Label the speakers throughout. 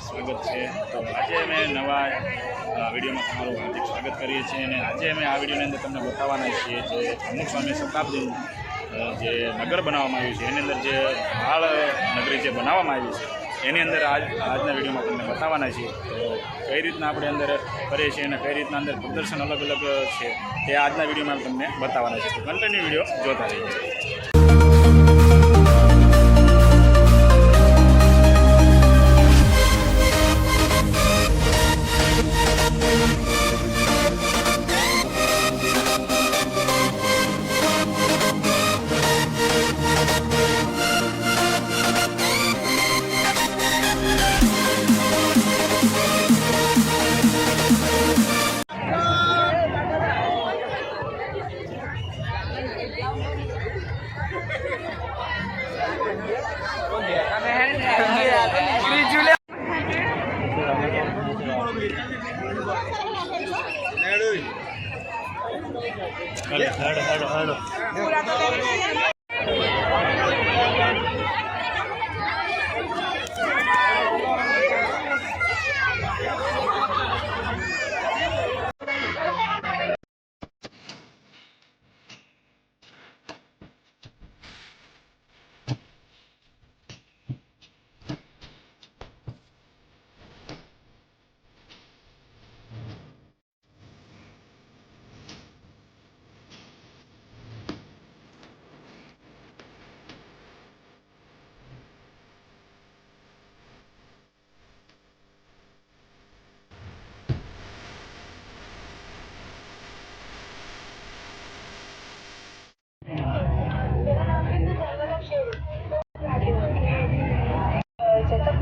Speaker 1: સ્વાગત છે। તો આજે અમે નવા વિડીયોમાં તમારું હાર્દિક સ્વાગત કરીએ છીએ અને આજે અમે આ વિડીયોની અંદર તમને બતાવવાના છીએ જે પ્રમુખ સ્વામી શતાબ્દી જે નગર બનાવવામાં આવ્યું છે એની અંદર જે બાળ નગરી જે બનાવવામાં આવી છે એની અંદર આજના વિડીયોમાં તમને બતાવવાના છીએ। તો કઈ રીતના આપણે અંદર કરીએ છીએ અને કઈ રીતના અંદર પ્રદર્શન અલગ અલગ છે તે આજના વિડીયોમાં તમને બતાવવાના છે। તો કન્ટિન્યુ વિડીયો જોતા રહીએ।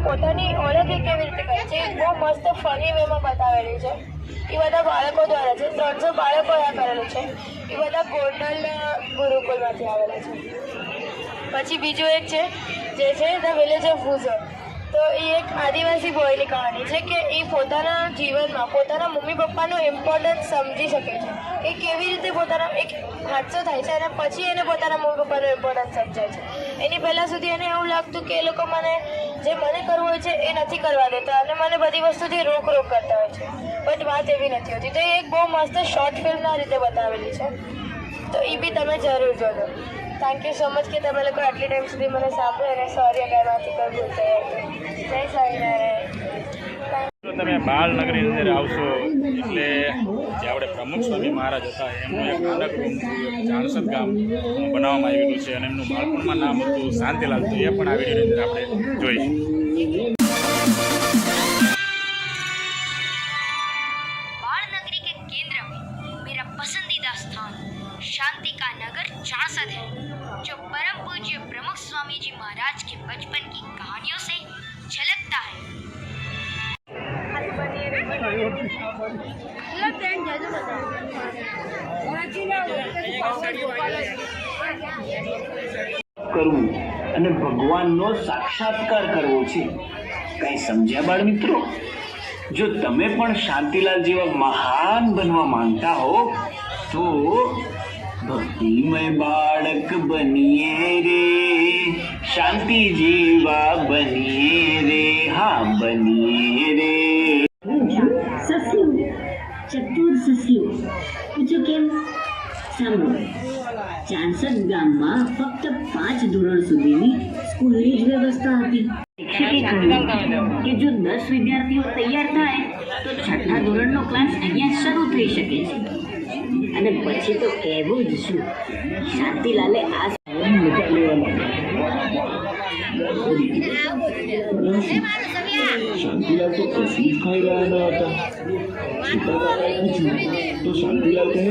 Speaker 2: પોતાની ઓળખ કેવી રીતે કરે છે બહુ મસ્ત ફની વેમાં બતાવેલી છે। એ બધા બાળકો દ્વારા છે, 300 બાળકો આ કરેલું છે। એ બધા ગોંડલ ગુરુકુળમાંથી આવેલા છે। પછી બીજું એક છે જે છે ધ વિલેજ ઓફ વુઝર। તો એ એક આદિવાસી બોયની કહાની છે કે એ પોતાના જીવનમાં પોતાના મમ્મી પપ્પાનું ઇમ્પોર્ટન્સ સમજી શકે છે। એ કેવી રીતે પોતાના એક હાદસો થાય છે અને પછી એને પોતાના મમ્મી પપ્પાનું ઇમ્પોર્ટન્સ સમજાય છે। એની પહેલાં સુધી એને એવું લાગતું કે એ લોકો મને જે મને કરવું હોય છે એ નથી કરવા દેતા અને મને બધી વસ્તુથી રોક કરતા હોય છે, બટ વાત એવી નથી હોતી। તો એ એક બહુ મસ્ત શોર્ટ ફિલ્મના રીતે બતાવેલી છે, તો એ બી તમે જરૂર જોજો। થેન્ક યુ સો મચ કે તમે લોકો આટલી ટાઈમ સુધી મને સાંભળ્યો અને સોરી અગર માથી કોઈ ભૂલ થઈ હતી। જય સ્વામિનારાયણ।
Speaker 1: તમે બાળ નગરી અંદર આવશો એટલે જે આપણે પ્રમુખ સ્વામી મહારાજ હતા એમનું એક નાનકડું ચાણસદ ગામ બનાવવામાં આવેલું છે અને એમનું બાળપણમાં નામ હતું શાંતિલાલ। તો એ પણ આ વિડીયોની અંદર આપણે જોઈશું।
Speaker 3: बाल नगरी के केंद्र में मेरा पसंदीदा स्थान शांति का नगर चाणसद है, जो परम पूज्य प्रमुख स्वामी जी महाराज के बचपन की कहानियों से झलकता है।
Speaker 4: કરવું અને ભગવાનનો સાક્ષાત્કાર કરવો છે। કઈ સમજ્યા બાળ મિત્રો? જો તમે પણ શાંતિલાલ જેવા મહાન બનવા માંગતા હો તો ભક્તિમય બાળક બનીએ રે, શાંતિ જેવા બનીએ રે, હા બનીએ રે।
Speaker 5: સસ્યું ચતુર સસ્યું પૂછો કેમ? સાંભળો, ચાણસદ ગામમાં ફક્ત 5 ધોરણ સુધીની સ્કૂલની જ વ્યવસ્થા હતી। શિક્ષકે કહ્યું કે જો 10 વિદ્યાર્થીઓ તૈયાર થાય તો 6ઠા ધોરણનો ક્લાસ અહીંયા શરૂ થઈ શકે છે। અને પછી તો કહેવું જ શું, શાંતિલાલે આ
Speaker 6: શાંતિલાલ તો કશું જ ખાઈ રહ્યા ન હતા। શીતળકાકાએ પૂછ્યું તો શાંતિલાલ કહે,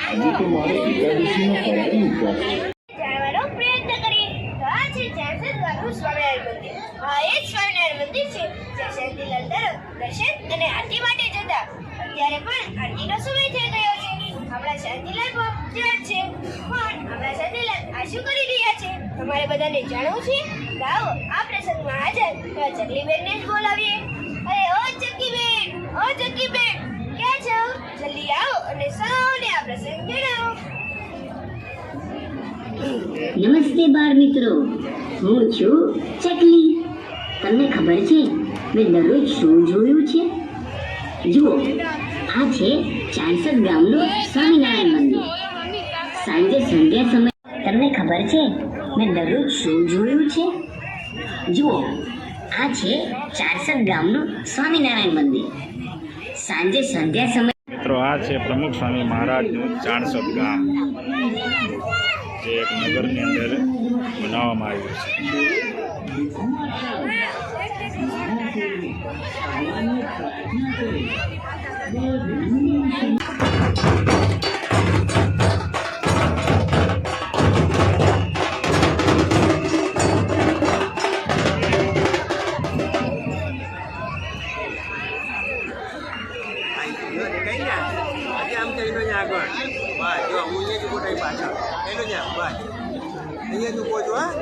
Speaker 6: આજે તો મારે એકાદશીનો ફરાળી ઉપવાસ છે।
Speaker 2: જાણવાનો પ્રયત્ન કરીએ તો આ છે ચાણસદ ગામનું સ્વામિનારાયણ મંદિર। આ એ જ સ્વામિનારાયણ મંદિર છે જે શાંતિલાલ તરફ દર્શન અને આરતી માટે જતા। અત્યારે પણ આરતીનો સમય થઈ ગયો છે। આપણા શાંતિલાલ પણ ત્યાં છે, પણ આપણા શાંતિલાલ આ શું કરી રહ્યા છે તમારે બધાને જાણવું છે? ગાઓ આ પ્રસંગમાં હાજર ચકલીબેનને જ બોલાવીએ। અરે ઓ ચકલીબેન, ઓ ચકલીબેન, ક્યાં છો? જલ્દી આવો અને સૌને આ પ્રસંગ જણાવો।
Speaker 5: નમસ્તે બાળ મિત્રો, હું છું ચકલી। તમને ખબર છે મેં દરરોજ શું જોયું છે? જુઓ, આ છે ચાણસદ ગામનું સ્વામિનારાયણ મંદિર. સાંજે સંધ્યા સમય તમને ખબર છે મેં દરરોજ શું જોયું છે? જુઓ, આ છે ચાણસદ ગામનું સ્વામિનારાયણ મંદિર. સાંજે સંધ્યા સમય
Speaker 1: મિત્રો આ છે પ્રમુખ સ્વામી મહારાજનું ચાણસદ ગામ, જે એક નગરની અંદર બનાવવામાં આવ્યું છે.
Speaker 7: આમ કહીનો આગળ બસ જો હું અહીંયા જ ગોઠવી પાછળ કહીનો બસ અહીંયા જ ઉભો છો. હા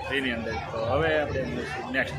Speaker 1: ફ્રીની અંદર. તો હવે આપણે નેક્સ્ટ